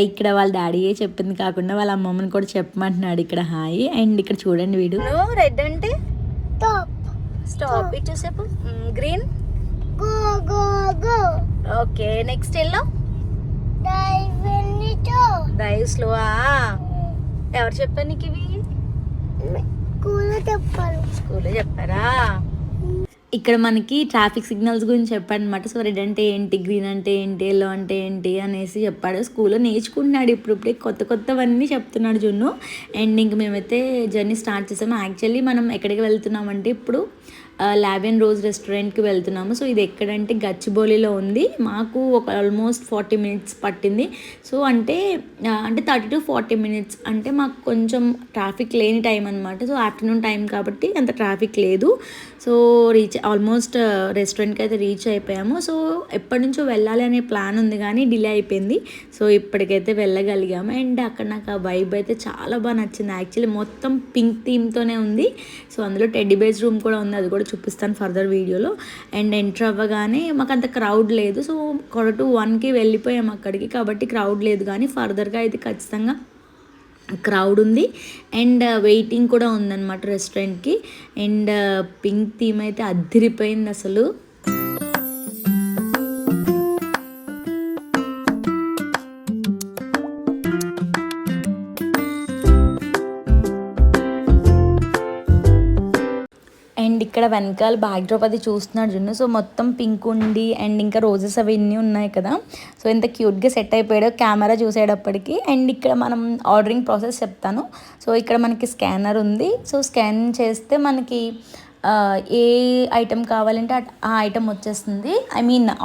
ఇక్కడ వాళ్ళ డాడీయే చెప్పింది కాకుండా వాళ్ళ అమ్మమ్మని కూడా చెప్పమంటున్నాడు ఇక్కడ హాయ్. అండ్ ఇక్కడ చూడండి వీడు. రెడ్ అంటే స్టాప్, ఇటు చూసేపు. Green okay, next yellow drive slow. ఎవరు చెప్పారు నీకు ఇవి? స్కూల్లో చెప్పారా? ఇక్కడ మనకి ట్రాఫిక్ సిగ్నల్స్ గురించి చెప్పాడు అనమాట. సో రెడ్ అంటే ఏంటి, గ్రీన్ అంటే ఏంటి, ఎల్లో అంటే ఏంటి అనేసి చెప్పాడు. స్కూల్లో నేర్చుకుంటున్నాడు ఇప్పుడిప్పుడే, కొత్తవన్నీ చెప్తున్నాడు జున్ను. అండ్ ఇంక మేమైతే జర్నీ స్టార్ట్ చేసాము. యాక్చువల్లీ మనం ఎక్కడికి వెళ్తున్నామంటే ఇప్పుడు లావెన్ రోజ్ రెస్టారెంట్కి వెళ్తున్నాము. సో ఇది ఎక్కడంటే గచ్చిబౌలిలో ఉంది. మాకు ఒక ఆల్మోస్ట్ 40 minutes పట్టింది. సో అంటే 30 to 40 minutes అంటే మాకు కొంచెం ట్రాఫిక్ లేని టైం అనమాట. సో ఆఫ్టర్నూన్ టైం కాబట్టి అంత ట్రాఫిక్ లేదు. సో ఆల్మోస్ట్ రెస్టారెంట్కి అయితే రీచ్ అయిపోయాము. సో ఎప్పటి నుంచో వెళ్ళాలి అనే ప్లాన్ ఉంది కానీ డిలే అయిపోయింది. సో ఇప్పటికైతే వెళ్ళగలిగాము. అండ్ అక్కడ నాకు ఆ వైబ్ అయితే చాలా బాగా నచ్చింది. యాక్చువల్లీ మొత్తం పింక్ థీమ్తోనే ఉంది. సో అందులో టెడ్డీ బేర్స్ రూమ్ కూడా ఉంది, అది కూడా చూపిస్తాను ఫర్దర్ వీడియోలో. అండ్ ఎంటర్ అవ్వగానే మాకు అంత క్రౌడ్ లేదు. సో 1:45కి వెళ్ళిపోయాము అక్కడికి, కాబట్టి క్రౌడ్ లేదు. కానీ ఫర్దర్గా అయితే ఖచ్చితంగా క్రౌడ్ ఉంది. అండ్ వెయిటింగ్ కూడా ఉందన్నమాట రెస్టారెంట్కి. అండ్ పింక్ థీమ్ అయితే అదిరిపోయింది అసలు. అండ్ ఇక్కడ వెనకాల బ్యాక్డ్రాప్ అది చూస్తున్నాడు జున్ను. సో మొత్తం పింక్ ఉండి అండ్ ఇంకా రోజెస్ అవన్నీ ఉన్నాయి కదా. సో ఎంత క్యూట్గా సెట్ అయిపోయాడో కెమెరా చూసేటప్పటికి. అండ్ ఇక్కడ మనం ఆర్డరింగ్ ప్రాసెస్ చెప్తాను. సో ఇక్కడ మనకి స్కానర్ ఉంది. సో స్కాన్ చేస్తే మనకి ఏ ఐటెం కావాలంటే ఆ ఐటెం వచ్చేస్తుంది.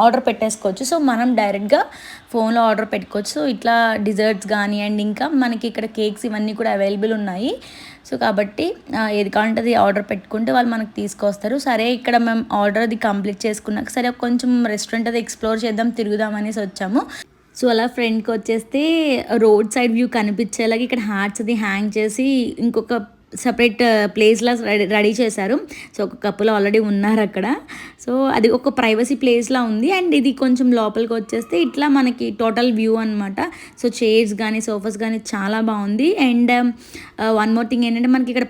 ఆర్డర్ పెట్టేసుకోవచ్చు. సో మనం డైరెక్ట్గా ఫోన్లో ఆర్డర్ పెట్టుకోవచ్చు. సో ఇట్లా డిజర్ట్స్ కానీ అండ్ ఇంకా మనకి ఇక్కడ కేక్స్ ఇవన్నీ కూడా అవైలబుల్ ఉన్నాయి. సో కాబట్టి ఏది కావాలంటే అది ఆర్డర్ పెట్టుకుంటే వాళ్ళు మనకు తీసుకొస్తారు. సరే ఇక్కడ మేము ఆర్డర్ అది కంప్లీట్ చేసుకున్నాక సరే కొంచెం రెస్టారెంట్ అది ఎక్స్ప్లోర్ చేద్దాం, తిరుగుదాం అనేసి వచ్చాము. సో అలా ఫ్రంట్కి వచ్చేస్తే రోడ్ సైడ్ వ్యూ కనిపించేలాగా ఇక్కడ హార్ట్స్ అది హ్యాంగ్ చేసి ఇంకొక సపరేట్ ప్లేస్లా రెడీ చేశారు. సో ఒక కప్పులో ఆల్రెడీ ఉన్నారు అక్కడ. సో అది ఒక ప్రైవసీ ప్లేస్లా ఉంది. అండ్ ఇది కొంచెం లోపలికి వచ్చేస్తే ఇట్లా మనకి టోటల్ వ్యూ అనమాట. సో చైర్స్ కానీ సోఫాస్ కానీ చాలా బాగుంది. అండ్ వన్ మోర్ థింగ్ ఏంటంటే మనకి ఇక్కడ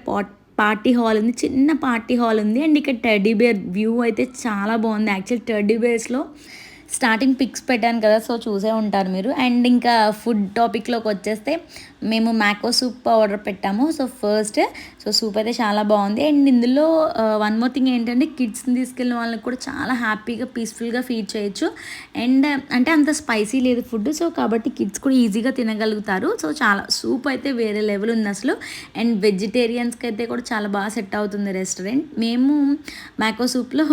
పార్టీ హాల్ ఉంది, చిన్న పార్టీ హాల్ ఉంది. అండ్ ఇక్కడ టెడ్డీ బేర్ వ్యూ అయితే చాలా బాగుంది. యాక్చువల్లీ టెడ్డీ బేర్స్లో స్టార్టింగ్ పిక్స్ పెట్టాను కదా, సో చూసే ఉంటారు మీరు. అండ్ ఇంకా ఫుడ్ టాపిక్లోకి వచ్చేస్తే మేము మ్యాకో సూప్ ఆర్డర్ పెట్టాము. సో ఫస్ట్ సూప్ అయితే చాలా బాగుంది. అండ్ ఇందులో వన్ మోర్ థింగ్ ఏంటంటే కిడ్స్ని తీసుకెళ్ళిన వాళ్ళకి కూడా చాలా హ్యాపీగా పీస్ఫుల్గా ఫీడ్ చేయొచ్చు. అండ్ అంటే అంత స్పైసీ లేదు ఫుడ్, సో కాబట్టి కిడ్స్ కూడా ఈజీగా తినగలుగుతారు. సో చాలా సూప్ అయితే వేరే లెవెల్ ఉంది అసలు. అండ్ వెజిటేరియన్స్కి అయితే కూడా చాలా బాగా సెట్ అవుతుంది రెస్టారెంట్. మేము మ్యాకో సూప్లో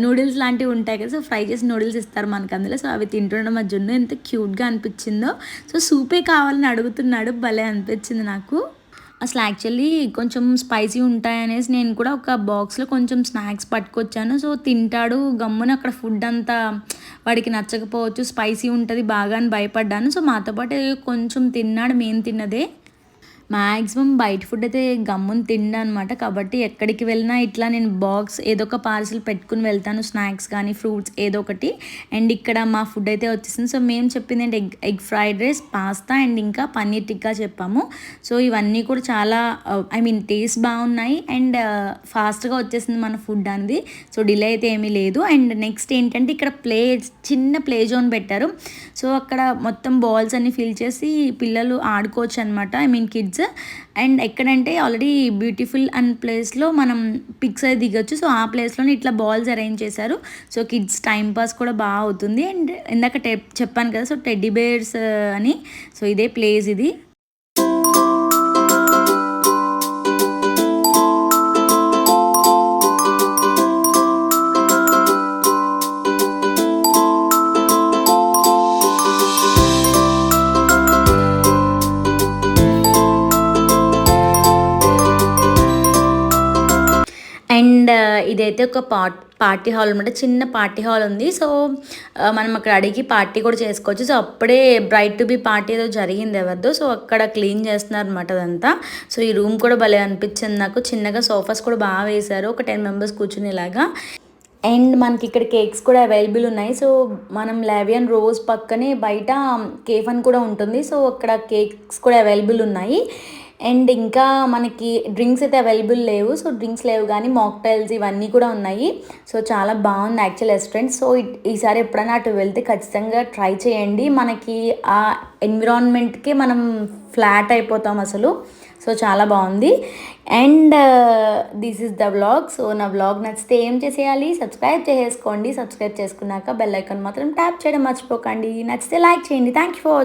నూడిల్స్ లాంటివి ఉంటాయి కదా, సో ఫ్రై చేసి నూడిల్స్ ఇస్తారు మనకు అందులో. సో అవి తింటుండడం మా జున్ను ఎంత క్యూట్గా అనిపించిందో. సో సూపే కావాలని అడుగుతున్నాడు, భలే అనిపించింది నాకు అసలు. యాక్చువల్లీ కొంచెం స్పైసీ ఉంటాయనేసి నేను కూడా ఒక బాక్స్లో కొంచెం స్నాక్స్ పట్టుకొచ్చాను. సో తింటాడు గమ్మున, అక్కడ ఫుడ్ అంతా వాడికి నచ్చకపోవచ్చు, స్పైసీ ఉంటుంది బాగా అని భయపడ్డాను. సో మాతో పాటు కొంచెం తిన్నాడు, మేము తిన్నదే. మ్యాక్సిమం బయట ఫుడ్ అయితే గమ్ముని తిండా అనమాట. కాబట్టి ఎక్కడికి వెళ్ళినా ఇట్లా నేను బాక్స్ ఏదో ఒక పార్సిల్ పెట్టుకుని వెళ్తాను, స్నాక్స్ కానీ ఫ్రూట్స్ ఏదో ఒకటి. అండ్ ఇక్కడ మా ఫుడ్ అయితే వచ్చేసింది. సో మేము చెప్పింది అంటే egg fried rice, pasta and ఇంకా పన్నీర్ టిక్కా చెప్పాము. సో ఇవన్నీ కూడా చాలా టేస్ట్ బాగున్నాయి. అండ్ ఫాస్ట్గా వచ్చేసింది మన ఫుడ్ అనేది. సో డిలే అయితే ఏమీ లేదు. అండ్ నెక్స్ట్ ఏంటంటే ఇక్కడ చిన్న ప్లే జోన్ పెట్టారు. సో అక్కడ మొత్తం బాల్స్ అన్ని ఫిల్ చేసి పిల్లలు ఆడుకోవచ్చు అనమాట, కిడ్స్. అండ్ ఎక్కడంటే ఆల్రెడీ బ్యూటిఫుల్ అండ్ ప్లేస్లో మనం పిక్స్ అయితే దిగొచ్చు. సో ఆ ప్లేస్లోనే ఇట్లా బాల్స్ అరేంజ్ చేశారు. సో కిడ్స్ టైం పాస్ కూడా బాగా అవుతుంది. అండ్ ఇందాక చెప్పాను కదా, సో టెడ్డీ బేర్స్ అని. సో ఇదే ప్లేస్ ఇది. అండ్ ఇదైతే ఒక పార్టీ హాల్ అనమాట, చిన్న పార్టీ హాల్ ఉంది. సో మనం అక్కడ అడిగి పార్టీ కూడా చేసుకోవచ్చు. సో అప్పుడే బ్రైట్ టు బి పార్టీ ఏదో జరిగింది ఎవరిదో, సో అక్కడ క్లీన్ చేస్తున్నారు అనమాట అదంతా. సో ఈ రూమ్ కూడా భలే అనిపించింది నాకు. చిన్నగా సోఫాస్ కూడా బాగా వేశారు, ఒక 10 members కూర్చునేలాగా. అండ్ మనకి ఇక్కడ కేక్స్ కూడా అవైలబుల్ ఉన్నాయి. సో మనం లావియన్ రోజ్ పక్కనే బయట కేఫ్ అని కూడా ఉంటుంది. సో అక్కడ కేక్స్ కూడా అవైలబుల్ ఉన్నాయి. అండ్ ఇంకా మనకి డ్రింక్స్ అయితే అవైలబుల్ లేవు. సో డ్రింక్స్ లేవు కానీ మాక్టైల్స్ ఇవన్నీ కూడా ఉన్నాయి. సో చాలా బాగుంది యాక్చువల్ రెస్టారెంట్. సో ఈసారి ఎప్పుడైనా అటు వెళ్తే ఖచ్చితంగా ట్రై చేయండి. మనకి ఆ ఎన్విరాన్మెంట్కి మనం ఫ్లాట్ అయిపోతాం అసలు. సో చాలా బాగుంది. And this is the vlog. So నా వ్లాగ్ నచ్చితే ఏం చేసేయాలి, సబ్స్క్రైబ్ చేసేసుకోండి. సబ్స్క్రైబ్ చేసుకున్నాక బెల్ ఐకాన్ మాత్రం ట్యాప్ చేయడం మర్చిపోకండి. నచ్చితే లైక్ చేయండి. Thank you for